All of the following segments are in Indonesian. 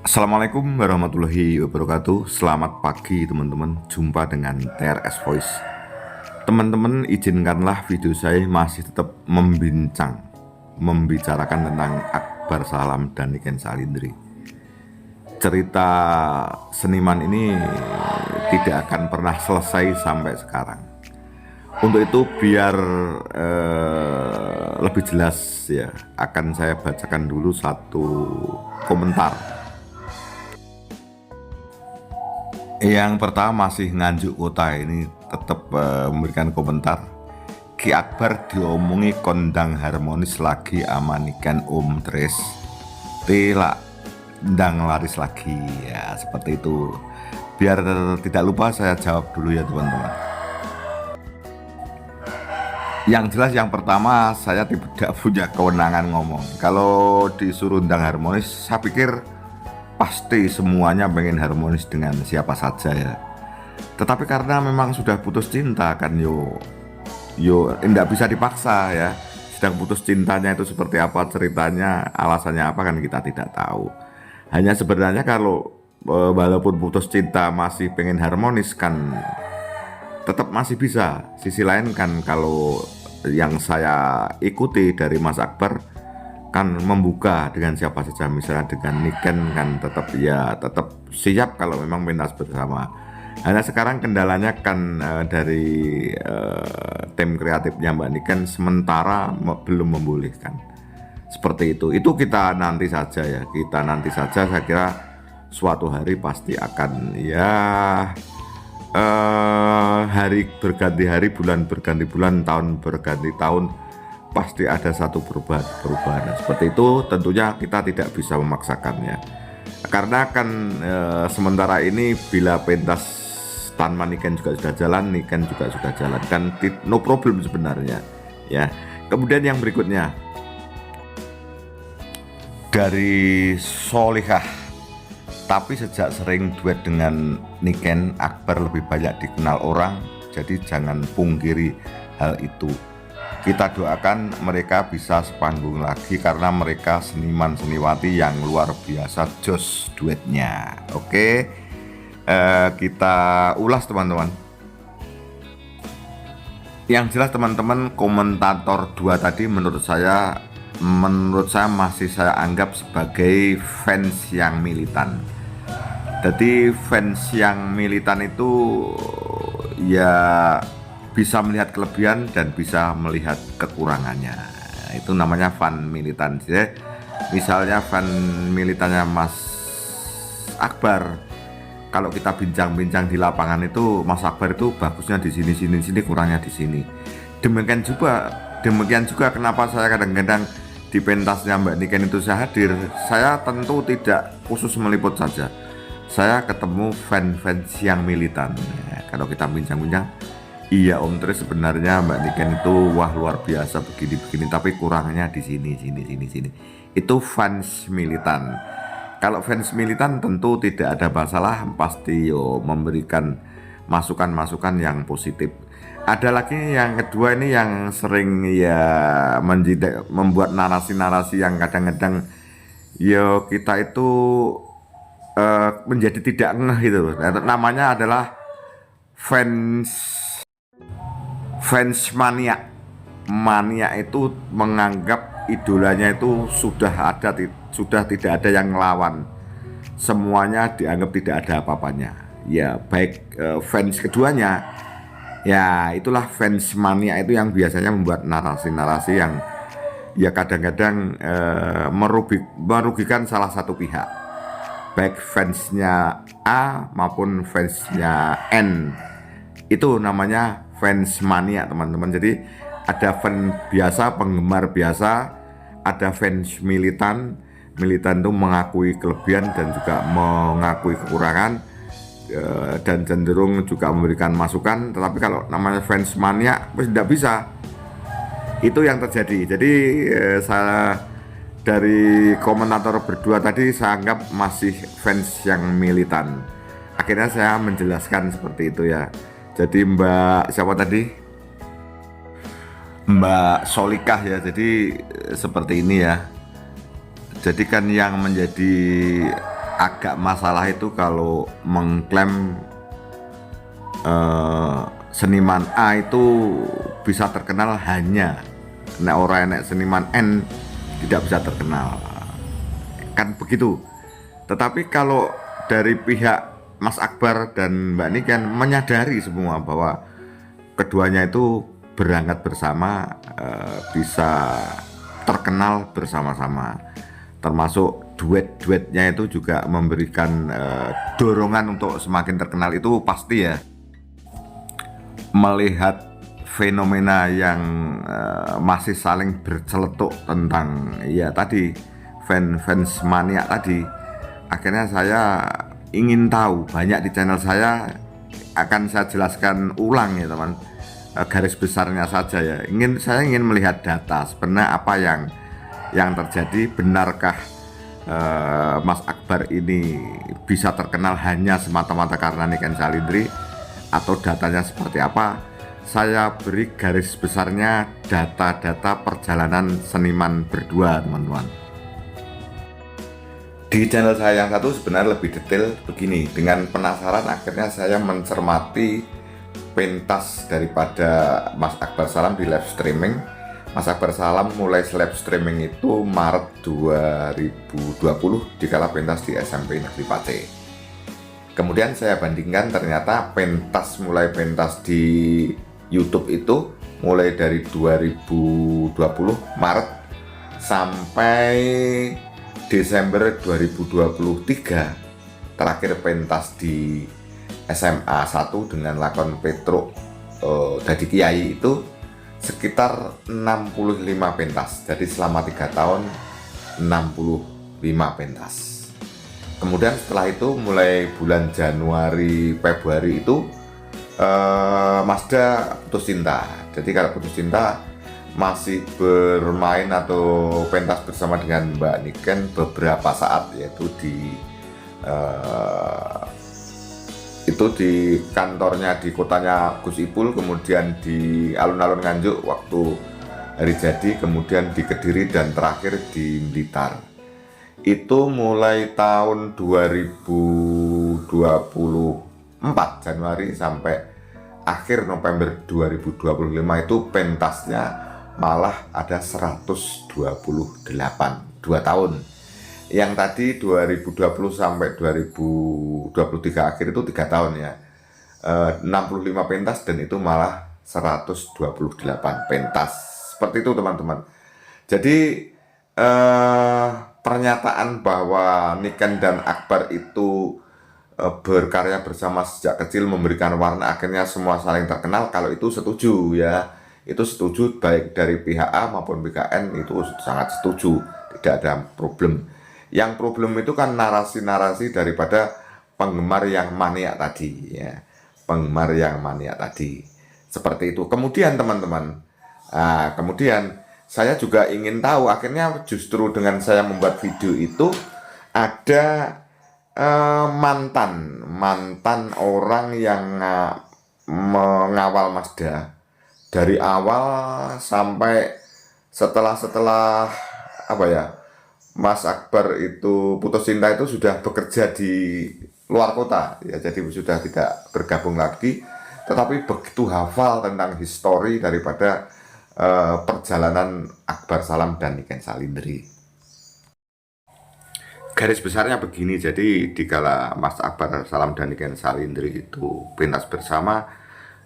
Assalamualaikum warahmatullahi wabarakatuh. Selamat pagi teman-teman. Jumpa dengan TRS Voice. Teman-teman, izinkanlah video saya masih tetap membicarakan tentang Akbar Salam dan Niken Salindri. Cerita seniman ini tidak akan pernah selesai sampai sekarang. Untuk itu biar lebih jelas ya, akan saya bacakan dulu satu komentar. Yang pertama masih Nganjuk Kota ini tetap memberikan komentar. Ki Akbar diomongi kondang harmonis lagi amanikan Om Tres. Tela ndang laris lagi ya, seperti itu. Biar tidak lupa saya jawab dulu ya teman-teman. Yang jelas yang pertama saya tidak punya kewenangan ngomong. Kalau disuruh ndang harmonis, saya pikir pasti semuanya pengen harmonis dengan siapa saja ya. Tetapi karena memang sudah putus cinta kan yo tidak bisa dipaksa ya. Sedang putus cintanya itu seperti apa ceritanya, alasannya apa kan kita tidak tahu. Hanya sebenarnya kalau walaupun putus cinta masih pengen harmonis kan tetap masih bisa. Sisi lain kan kalau yang saya ikuti dari Mas Akbar kan membuka dengan siapa saja, misalnya dengan Niken kan tetap siap kalau memang pentas bersama. Hanya sekarang kendalanya kan dari tim kreatifnya Mbak Niken sementara belum membolehkan seperti itu. Itu kita nanti saja ya, saya kira suatu hari pasti akan ya, hari berganti hari, bulan berganti bulan, tahun berganti tahun, pasti ada satu perubahan. Nah, seperti itu tentunya kita tidak bisa memaksakannya. Karena kan sementara ini bila pentas tanpa Niken juga sudah jalan, Niken juga sudah jalan, kan no problem sebenarnya ya. Kemudian yang berikutnya dari Solihah, tapi sejak sering duet dengan Niken, Akbar lebih banyak dikenal orang, jadi jangan pungkiri hal itu. Kita doakan mereka bisa sepanggung lagi karena mereka seniman seniwati yang luar biasa jos duetnya. Oke, kita ulas teman-teman. Yang jelas teman-teman, komentator 2 tadi menurut saya masih saya anggap sebagai fans yang militan. Jadi fans yang militan itu ya bisa melihat kelebihan dan bisa melihat kekurangannya. Itu namanya fan militan. Jadi, misalnya fan militannya Mas Akbar, kalau kita bincang-bincang di lapangan itu Mas Akbar itu bagusnya di sini, kurangnya di sini. Demikian juga kenapa saya kadang-kadang di pentasnya Mbak Niken itu saya hadir. Saya tentu tidak khusus meliput saja. Saya ketemu fans yang militan. Kalau kita bincang-bincang, iya Om Tres sebenarnya Mbak Niken itu wah luar biasa begini, tapi kurangnya di sini. Itu fans militan. Kalau fans militan tentu tidak ada masalah, pasti memberikan masukan-masukan yang positif. Ada lagi yang kedua ini yang sering ya membuat narasi-narasi yang kadang-kadang kita itu menjadi tidak ngeh gitu loh. Namanya adalah fans mania itu menganggap idolanya itu sudah tidak ada yang melawan, semuanya dianggap tidak ada apa-apanya ya, baik fans keduanya ya. Itulah fans mania itu yang biasanya membuat narasi-narasi yang ya kadang-kadang merugikan salah satu pihak, baik fansnya A maupun fansnya N. Itu namanya fans mania teman-teman. Jadi ada fans biasa, penggemar biasa, ada fans militan itu mengakui kelebihan dan juga mengakui kekurangan, dan cenderung juga memberikan masukan. Tetapi kalau namanya fans mania tidak bisa. Itu yang terjadi. Jadi saya dari komentator berdua tadi saya anggap masih fans yang militan. Akhirnya saya menjelaskan seperti itu ya. Jadi Mbak siapa tadi? Mbak Solikah ya. Jadi seperti ini ya. Jadi kan yang menjadi agak masalah itu kalau mengklaim seniman A itu bisa terkenal hanya nek ora enek seniman N tidak bisa terkenal, kan begitu. Tetapi kalau dari pihak Mas Akbar dan Mbak Niken menyadari semua bahwa keduanya itu berangkat bersama, bisa terkenal bersama-sama, termasuk duet-duetnya itu juga memberikan dorongan untuk semakin terkenal, itu pasti ya. Melihat fenomena yang masih saling berceletuk tentang ya tadi fans mania tadi, akhirnya saya ingin tahu banyak di channel saya. Akan saya jelaskan ulang ya teman, garis besarnya saja ya. Saya ingin melihat data sebenarnya apa yang terjadi. Benarkah Mas Akbar ini bisa terkenal hanya semata-mata karena Niken Salindri, atau datanya seperti apa? Saya beri garis besarnya data-data perjalanan seniman berdua, teman-teman. Di channel saya yang satu sebenarnya lebih detail begini. Dengan penasaran akhirnya saya mencermati pentas daripada Mas Akbar Salam di live streaming. Mas Akbar Salam mulai live streaming itu Maret 2020 dikala pentas di SMP Negeri Pace. Kemudian saya bandingkan, ternyata mulai pentas di YouTube itu mulai dari 2020 Maret sampai Desember 2023. Terakhir pentas di SMA 1 dengan lakon Petruk Dadi Kiai itu sekitar 65 pentas. Jadi selama 3 tahun 65 pentas. Kemudian setelah itu mulai bulan Januari Februari itu Mazda putus cinta. Jadi kalau putus cinta masih bermain atau pentas bersama dengan Mbak Niken beberapa saat, yaitu di kantornya di kotanya Gus Ipul, kemudian di alun-alun Nganjuk waktu hari jadi, kemudian di Kediri, dan terakhir di Blitar. Itu mulai tahun 2024 Januari sampai akhir November 2025 itu pentasnya malah ada 128, 2 tahun. Yang tadi 2020 sampai 2023 akhir itu 3 tahun ya, 65 pentas, dan itu malah 128 pentas. Seperti itu teman-teman. Jadi pernyataan bahwa Niken dan Akbar itu berkarya bersama sejak kecil, memberikan warna, akhirnya semua saling terkenal, kalau itu setuju ya. Itu setuju, baik dari pihak A maupun BKN itu sangat setuju, tidak ada problem. Yang problem itu kan narasi-narasi daripada penggemar yang maniak tadi ya, penggemar yang maniak tadi, seperti itu. Kemudian teman-teman, kemudian saya juga ingin tahu, akhirnya justru dengan saya membuat video itu ada mantan orang yang mengawal Mazda dari awal sampai setelah apa ya, Mas Akbar itu putus cinta itu sudah bekerja di luar kota ya, jadi sudah tidak bergabung lagi, tetapi begitu hafal tentang histori daripada perjalanan Akbar Salam dan Niken Salindri. Garis besarnya begini, jadi dikala Mas Akbar Salam dan Niken Salindri itu pentas bersama,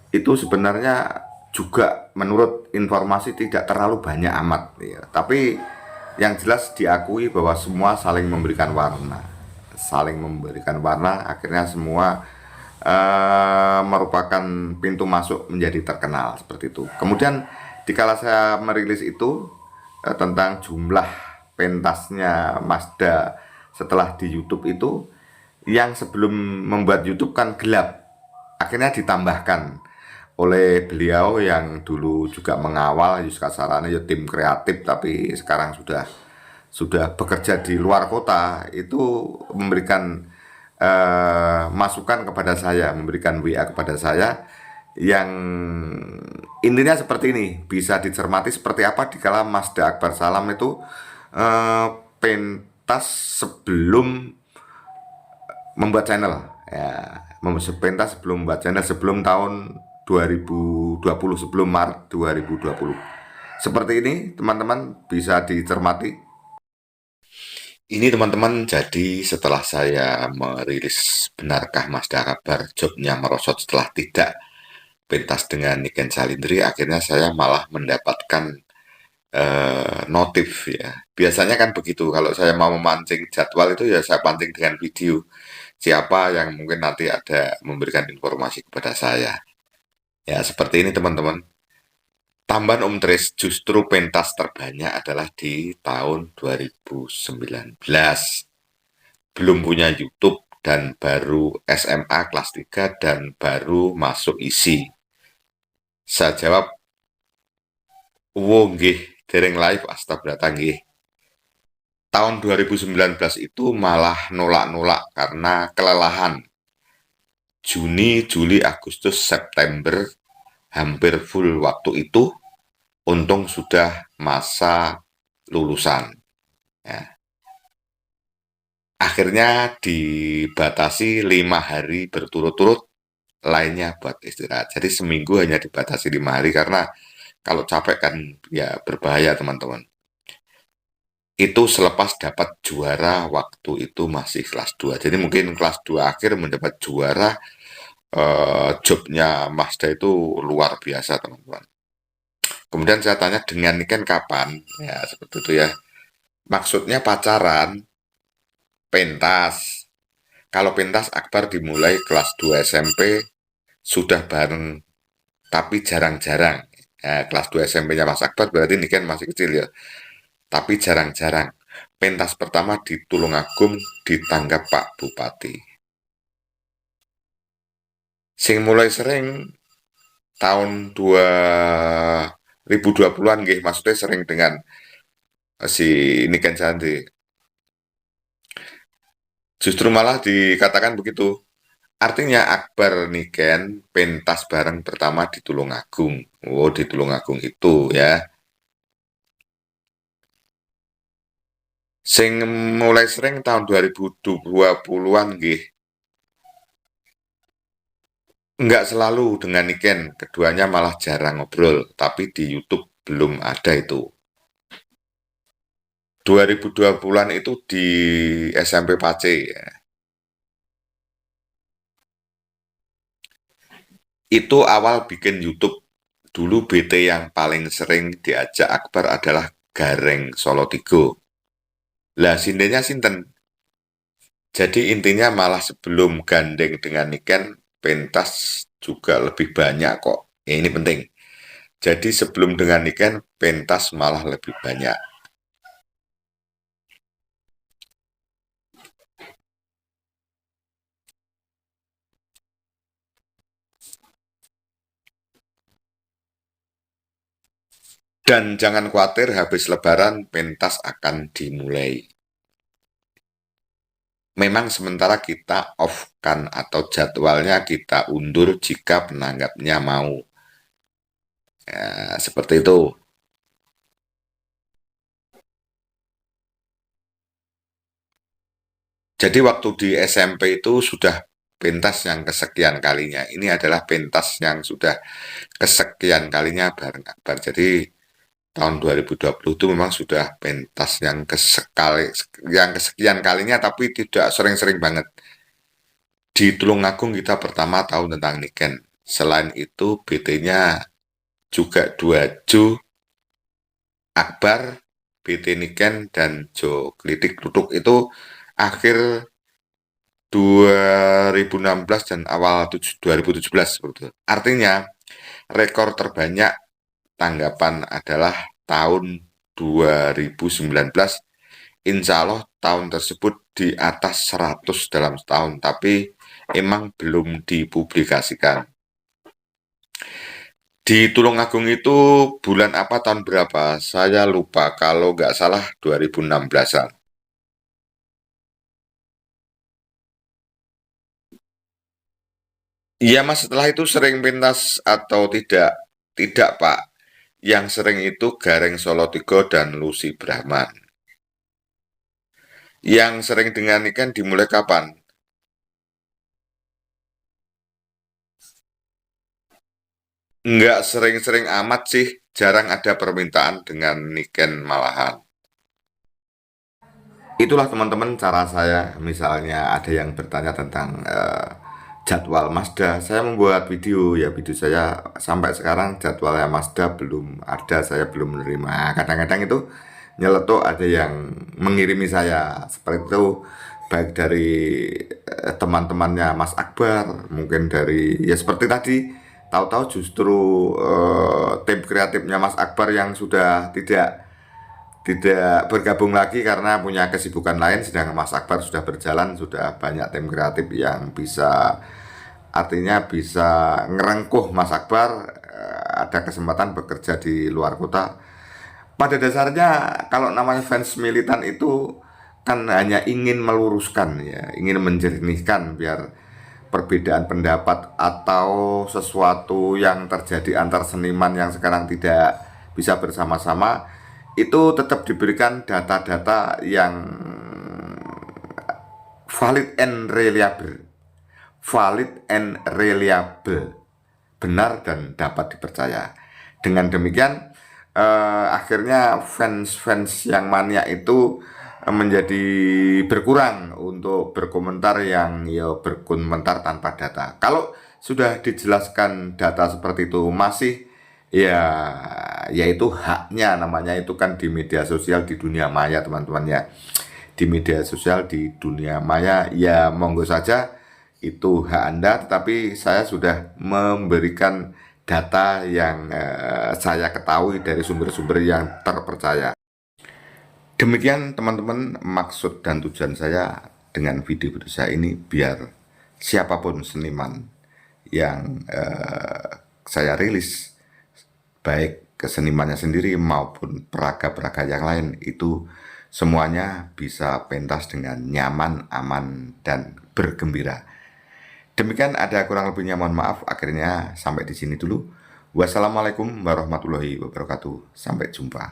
itu sebenarnya juga menurut informasi tidak terlalu banyak amat ya. Tapi yang jelas diakui bahwa semua saling memberikan warna, akhirnya semua merupakan pintu masuk menjadi terkenal, seperti itu. Kemudian dikala saya merilis itu tentang jumlah pentasnya Mazda setelah di YouTube itu, yang sebelum membuat YouTube kan gelap, akhirnya ditambahkan oleh beliau yang dulu juga mengawal Yuska Sarana ya, tim kreatif, tapi sekarang sudah bekerja di luar kota, itu memberikan masukan kepada saya, memberikan WA kepada saya, yang intinya seperti ini, bisa dicermati seperti apa dikala Mazda Akbar Salam itu pentas sebelum membuat channel ya, pentas sebelum membuat channel sebelum tahun 2020, sebelum Maret 2020. Seperti ini teman-teman bisa dicermati. Ini teman-teman, jadi setelah saya merilis Benarkah Mas Dara kabar jobnya merosot setelah tidak pentas dengan Niken Salindri, akhirnya saya malah mendapatkan notif ya. Biasanya kan begitu, kalau saya mau memancing jadwal itu ya saya pancing dengan video. Siapa yang mungkin nanti ada memberikan informasi kepada saya. Ya, seperti ini teman-teman. Tambahan Om Tris, justru pentas terbanyak adalah di tahun 2019. Belum punya YouTube dan baru SMA kelas 3 dan baru masuk isi. Saya jawab, "Wo nggih, dereng live astabrata nggih." Tahun 2019 itu malah nolak-nolak karena kelelahan. Juni, Juli, Agustus, September hampir full waktu itu. Untung sudah masa lulusan. Ya. Akhirnya dibatasi 5 hari berturut-turut, lainnya buat istirahat. Jadi seminggu hanya dibatasi 5 hari karena kalau capek kan ya berbahaya teman-teman. Itu selepas dapat juara waktu itu masih kelas 2. Jadi mungkin kelas 2 akhir mendapat juara, jobnya Mazda itu luar biasa teman-teman. Kemudian saya tanya dengan ini kan kapan? Ya seperti itu ya. Maksudnya pacaran, pentas. Kalau pentas akbar dimulai kelas 2 SMP sudah bareng, tapi jarang-jarang. Ya, kelas 2 SMP-nya Mas Akbar berarti ini kan masih kecil ya. Tapi jarang-jarang. Pentas pertama di Tulungagung ditanggap Pak Bupati. Sing mulai sering tahun 2020-an nggih, maksudnya sering dengan si Niken Sandi. Justru malah dikatakan begitu. Artinya Akbar Niken pentas bareng pertama di Tulungagung. Oh, di Tulungagung itu ya. Sing mulai sering tahun 2020-an nggih. Enggak selalu dengan Niken, keduanya malah jarang ngobrol, tapi di YouTube belum ada itu. 2020-an itu di SMP Pace ya. Itu awal bikin YouTube. Dulu BT yang paling sering diajak Akbar adalah Gareng Solo Tigo. Lah sindenya sinten. Jadi intinya malah sebelum gandeng dengan Niken, pentas juga lebih banyak kok. Ini penting. Jadi sebelum dengan Niken, pentas malah lebih banyak. Dan jangan khawatir, habis lebaran pentas akan dimulai. Memang sementara kita off-kan atau jadwalnya kita undur jika penanggapnya mau. Ya, seperti itu. Jadi waktu di SMP itu sudah pentas yang kesekian kalinya. Ini adalah pentas yang sudah kesekian kalinya bareng Akbar. Jadi tahun 2020 itu memang sudah pentas yang kesekian kalinya tapi tidak sering-sering banget. Di Tulungagung kita pertama tahu tentang Niken. Selain itu BT-nya juga dua Jo, Akbar, BT Niken, dan Jo Klitik Klutuk itu akhir 2016 dan awal 2017 seperti itu. Artinya rekor terbanyak tanggapan adalah tahun 2019. Insya Allah tahun tersebut di atas 100 dalam setahun, tapi emang belum dipublikasikan. Di Tulungagung itu bulan apa tahun berapa? Saya lupa, kalau nggak salah 2016-an. Iya mas, setelah itu sering pentas atau tidak? Tidak pak, yang sering itu Gareng Solotigo dan Lucy Brahman. Yang sering dengan ikan dimulai kapan? Nggak sering-sering amat sih, jarang ada permintaan dengan niken malahan. Itulah teman-teman cara saya, misalnya ada yang bertanya tentang jadwal Mazda, saya membuat video, ya video saya sampai sekarang jadwalnya Mazda belum ada, saya belum menerima. Kadang-kadang itu nyeletuk ada yang mengirimi saya seperti itu, baik dari teman-temannya Mas Akbar, mungkin dari ya seperti tadi, tahu-tahu justru tim kreatifnya Mas Akbar yang sudah tidak bergabung lagi karena punya kesibukan lain, sedangkan Mas Akbar sudah berjalan, sudah banyak tim kreatif yang bisa, artinya bisa ngerengkuh Mas Akbar, ada kesempatan bekerja di luar kota. Pada dasarnya kalau namanya fans militan itu kan hanya ingin meluruskan, ya, ingin menjernihkan biar perbedaan pendapat atau sesuatu yang terjadi antar seniman yang sekarang tidak bisa bersama-sama itu tetap diberikan data-data yang valid and reliable, benar dan dapat dipercaya. Dengan demikian akhirnya fans-fans yang mania itu menjadi berkurang untuk berkomentar, yang ya berkomentar tanpa data. Kalau sudah dijelaskan data seperti itu masih, ya yaitu haknya, namanya itu kan di media sosial di dunia maya teman-teman ya. Di media sosial di dunia maya ya monggo saja, itu hak Anda, tetapi saya sudah memberikan data yang saya ketahui dari sumber-sumber yang terpercaya. Demikian teman-teman maksud dan tujuan saya dengan video-video saya ini, biar siapapun seniman yang saya rilis, baik kesenimannya sendiri maupun peraga-peraga yang lain, itu semuanya bisa pentas dengan nyaman, aman, dan bergembira. Demikian, ada kurang lebihnya mohon maaf. Akhirnya sampai di sini dulu. Wassalamualaikum warahmatullahi wabarakatuh. Sampai jumpa.